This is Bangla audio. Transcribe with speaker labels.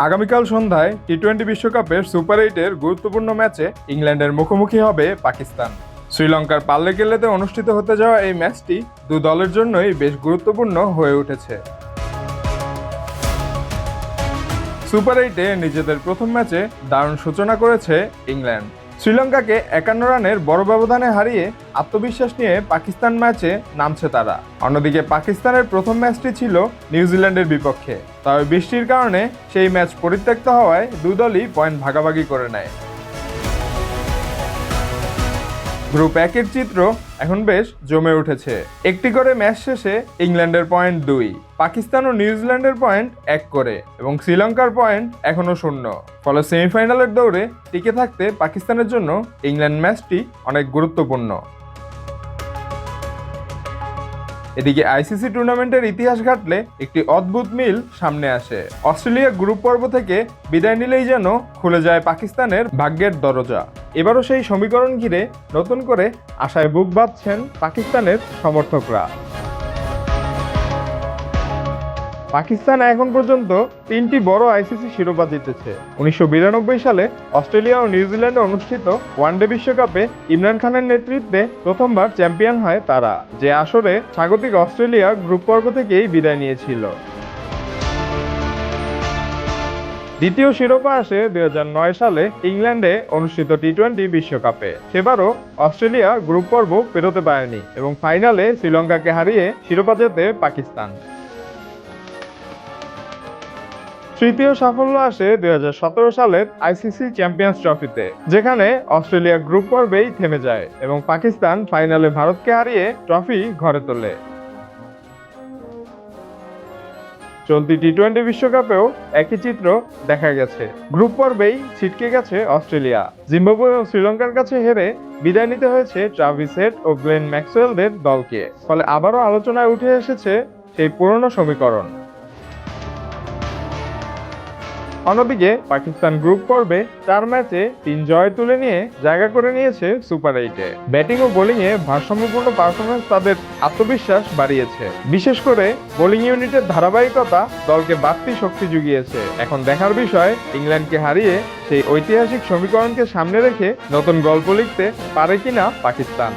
Speaker 1: আগামীকাল সন্ধ্যায় টি-20 বিশ্বকাপের সুপার 8-এর গুরুত্বপূর্ণ ম্যাচে ইংল্যান্ডের মুখোমুখি হবে পাকিস্তান। শ্রীলঙ্কার পাল্লেকেল্লেতে অনুষ্ঠিত হতে যাওয়া এই ম্যাচটি দু দলের জন্যই বেশ গুরুত্বপূর্ণ হয়ে উঠেছে। সুপার 8-এ নিজেদের প্রথম ম্যাচে দারুণ সূচনা করেছে ইংল্যান্ড। শ্রীলঙ্কাকে 51 রানের বড় ব্যবধানে হারিয়ে আত্মবিশ্বাস নিয়ে পাকিস্তান ম্যাচে নামছে তারা। অন্যদিকে পাকিস্তানের প্রথম ম্যাচটি ছিল নিউজিল্যান্ডের বিপক্ষে, তবে বৃষ্টির কারণে সেই ম্যাচ পরিত্যক্ত হওয়ায় দুই দলই পয়েন্ট ভাগাভাগি করে নেয়। গ্রুপ 1-এর চিত্র এখন বেশ জমে উঠেছে। একটি করে ম্যাচ শেষে ইংল্যান্ডের পয়েন্ট 2, পাকিস্তান ও নিউজিল্যান্ডের পয়েন্ট 1 করে এবং শ্রীলঙ্কার পয়েন্ট এখনও 0। ফলে সেমিফাইনালের দৌড়ে টিকে থাকতে পাকিস্তানের জন্য ইংল্যান্ড ম্যাচটি অনেক গুরুত্বপূর্ণ। এদিকে আইসিসি টুর্নামেন্টের ইতিহাস ঘাটলে একটি অদ্ভুত মিল সামনে আসে। অস্ট্রেলিয়া গ্রুপ পর্ব থেকে বিদায় নিলেই যেন খুলে যায় পাকিস্তানের ভাগ্যের দরজা। এবারও সেই সমীকরণ ঘিরে নতুন করে আশায় বুক বাঁধছেন পাকিস্তানের সমর্থকরা। পাকিস্তান এখন পর্যন্ত 3টি বড় আইসিসি শিরোপা জিতেছে। 1992 সালে অস্ট্রেলিয়া ও নিউজিল্যান্ডে অনুষ্ঠিত ওয়ানডে বিশ্বকাপে ইমরান খানের নেতৃত্বে প্রথমবার চ্যাম্পিয়ন হয় তারা, যে আসরে স্বাগতিক অস্ট্রেলিয়া গ্রুপ পর্ব থেকেই বিদায় নিয়েছিল। দ্বিতীয় শিরোপা আসে 2009 সালে ইংল্যান্ডে অনুষ্ঠিত টি-20 বিশ্বকাপে। সেবারও অস্ট্রেলিয়া গ্রুপ পর্ব পেরোতে পারেনি এবং ফাইনালে শ্রীলঙ্কাকে হারিয়ে শিরোপা জেতে পাকিস্তান। তৃতীয় সাফল্য আসে 2017 সালের আইসিসি চ্যাম্পিয়ন্স ট্রফিতে, যেখানে অস্ট্রেলিয়া গ্রুপ পর্বেই থেমে যায় এবং পাকিস্তান ফাইনালে ভারতকে হারিয়ে ট্রফি ঘরে তোলে। চলতি টি-20 বিশ্বকাপেও একই চিত্র দেখা গেছে। গ্রুপ পর্বেই ছিটকে গেছে অস্ট্রেলিয়া। জিম্বাবুয়ে ও শ্রীলঙ্কার কাছে হেরে বিদায় নিতে হয়েছে ট্রাভিস হেড ও গ্লেন ম্যাক্সওয়েলদের দলকে। ফলে আবারও আলোচনায় উঠে এসেছে সেই পুরনো সমীকরণ। অন্যদিকে পাকিস্তান গ্রুপ পর্বে 4 ম্যাচে 3 জয় তুলে নিয়ে জায়গা করে নিয়েছে সুপার 8-এ। ব্যাটিং ও বোলিংয়ে ভারসাম্যপূর্ণ পারফরমেন্স তাদের আত্মবিশ্বাস বাড়িয়েছে। বিশেষ করে বোলিং ইউনিটের ধারাবাহিকতা দলকে বাড়তি শক্তি জুগিয়েছে। এখন দেখার বিষয় ইংল্যান্ডকে হারিয়ে সেই ঐতিহাসিক সমীকরণকে সামনে রেখে নতুন গল্প লিখতে পারে কিনা পাকিস্তান।